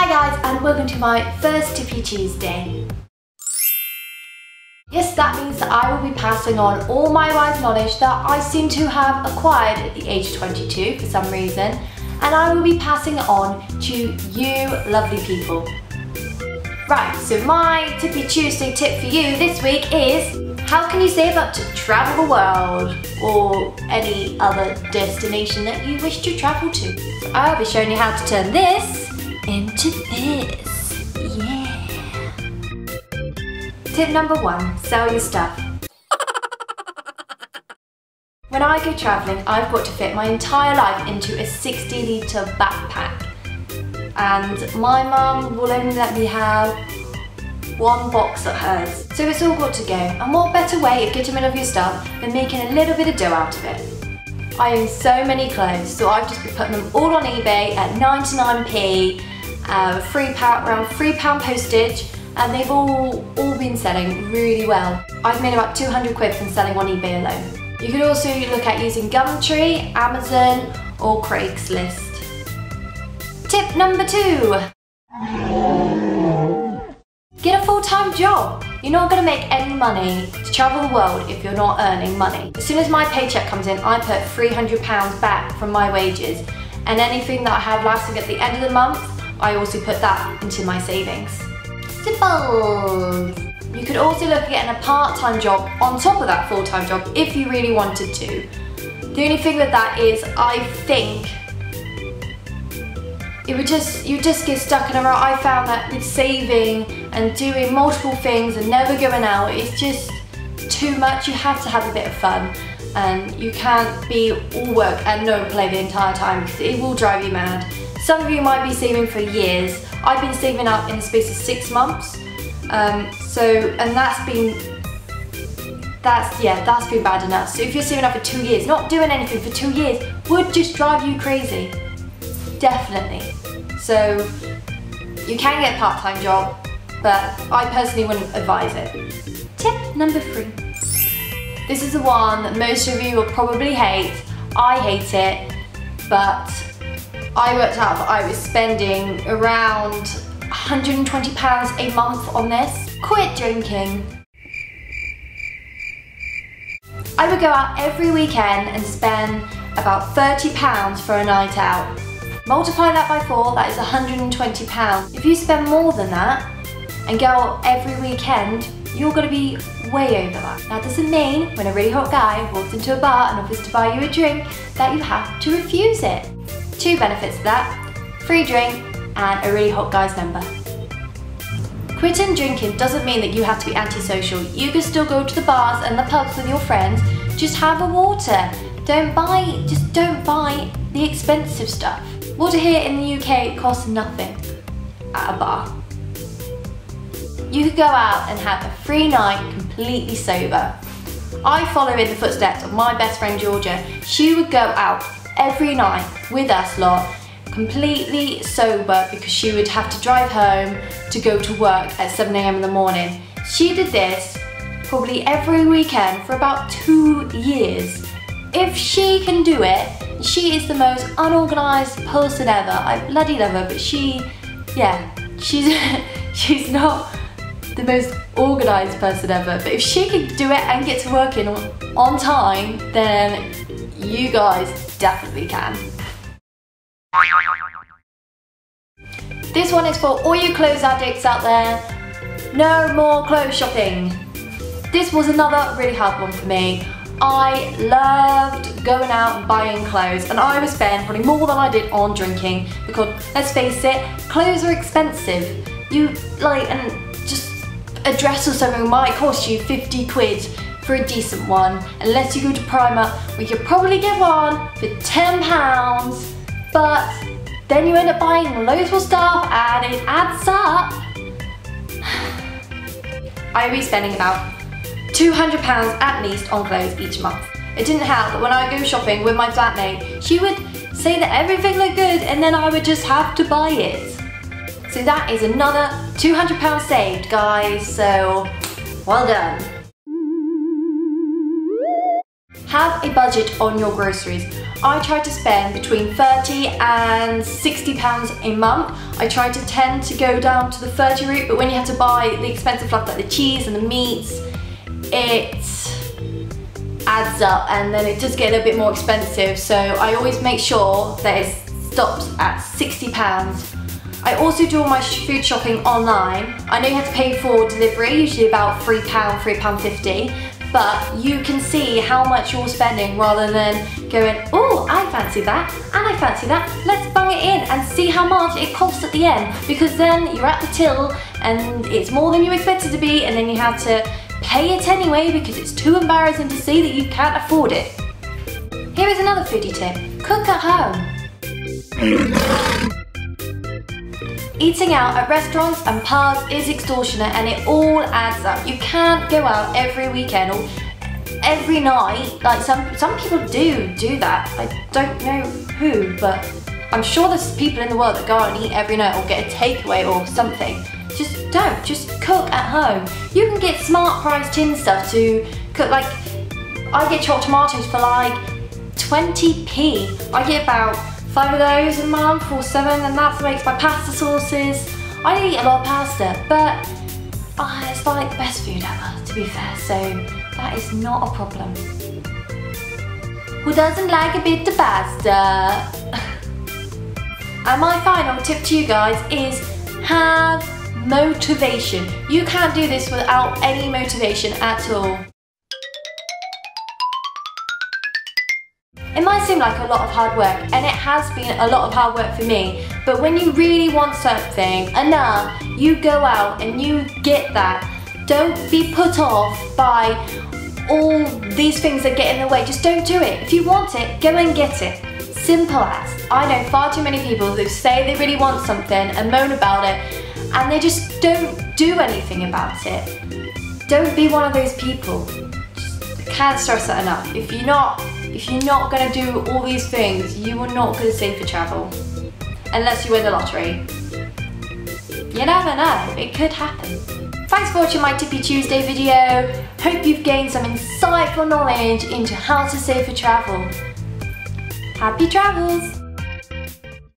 Hi guys, and welcome to my first Tippy Tuesday. Yes, that means that I will be passing on all my wise knowledge that I seem to have acquired at the age of 22 for some reason, and I will be passing it on to you lovely people. Right, so my Tippy Tuesday tip for you this week is how can you save up to travel the world or any other destination that you wish to travel to. So I'll be showing you how to turn this into this. Yeah. Tip number 1, sell your stuff. When I go travelling, I've got to fit my entire life into a 60-litre backpack. And my mum will only let me have one box of hers. So it's all got to go. And what better way of getting rid of your stuff than making a little bit of dough out of it. I own so many clothes, so I've just been putting them all on eBay at 99p, around £3 postage, and they've all been selling really well. I've made about 200 quid from selling on eBay alone. You could also look at using Gumtree, Amazon, or Craigslist. Tip number 2. Get a full-time job. You're not going to make any money to travel the world if you're not earning money. As soon as my paycheck comes in, I put £300 back from my wages, and anything that I have lasting at the end of the month, I also put that into my savings. Simple! You could also look at getting a part-time job on top of that full-time job if you really wanted to. The only thing with that is, I think, you'd just get stuck in a rut. I found that with saving and doing multiple things and never going out, it's just too much. You have to have a bit of fun, and you can't be all work and no play the entire time because it will drive you mad. Some of you might be saving for years. I've been saving up in the space of 6 months, and that's been bad enough. So if you're saving up for 2 years, not doing anything for 2 years would just drive you crazy. Definitely. So you can get a part-time job, but I personally wouldn't advise it. Tip number 3. This is the one that most of you will probably hate. I hate it, but I worked out that I was spending around £120 a month on this. Quit drinking. I would go out every weekend and spend about £30 for a night out. Multiply that by 4, that is £120. If you spend more than that and go out every weekend, you're going to be way over that. That doesn't mean when a really hot guy walks into a bar and offers to buy you a drink that you have to refuse it. 2 benefits to that: free drink and a really hot guy's number. Quitting drinking doesn't mean that you have to be antisocial. You can still go to the bars and the pubs with your friends. Just have a water. Don't buy the expensive stuff. Water here in the UK costs nothing at a bar. You could go out and have a free night completely sober. I follow in the footsteps of my best friend Georgia. She would go out every night with us lot completely sober because she would have to drive home to go to work at 7 AM in the morning. She did this probably every weekend for about 2 years. If she can do it, she is the most unorganised person ever. I bloody love her, but she's not the most organised person ever. But if she can do it and get to work in on time, then you guys definitely can. This one is for all you clothes addicts out there. No more clothes shopping. This was another really hard one for me. I loved going out and buying clothes, and I would spend probably more than I did on drinking because, let's face it, clothes are expensive. And just a dress or something might cost you 50 quid for a decent one, unless you go to Primark, where you could probably get one for £10, but then you end up buying loads more stuff and it adds up. I would be spending about £200 at least on clothes each month. It didn't help that when I go shopping with my flatmate, she would say that everything looked good and then I would just have to buy it. So that is another £200 saved, guys, so well done. have a budget on your groceries. I try to spend between £30 and £60 a month. I try to tend to go down to the 30 route, but when you have to buy the expensive stuff like the cheese and the meats, it adds up and then it does get a little bit more expensive. So I always make sure that it stops at £60. I also do all my food shopping online. I know you have to pay for delivery, usually about £3, £3.50. But you can see how much you're spending rather than going, oh, I fancy that, and I fancy that. Let's bung it in and see how much it costs at the end. Because then you're at the till and it's more than you expected to be, and then you have to pay it anyway because it's too embarrassing to see that you can't afford it. Here is another foodie tip. Cook at home. Eating out at restaurants and pubs is extortionate and it all adds up. You can't go out every weekend or every night. Like some people do that. I don't know who, but I'm sure there's people in the world that go out and eat every night or get a takeaway or something. Just don't, just cook at home. You can get smart price tin stuff to cook. Like, I get chopped tomatoes for like 20p. I get about 5 of those a month or 7, and that makes my pasta sauces. I eat a lot of pasta, but it's like the best food ever, to be fair, so that is not a problem. Who doesn't like a bit of pasta? And my final tip to you guys is have motivation. You can't do this without any motivation at all. It might seem like a lot of hard work, and it has been a lot of hard work for me, but when you really want something enough, you go out and you get that. Don't be put off by all these things that get in the way. Just don't do it. If you want it, go and get it. Simple as. I know far too many people who say they really want something and moan about it, and they just don't do anything about it. Don't be one of those people. I can't stress that enough. If you're not going to do all these things, you are not going to save for travel. Unless you win the lottery. You never know, it could happen. Thanks for watching my Tippy Tuesday video. Hope you've gained some insightful knowledge into how to save for travel. Happy travels!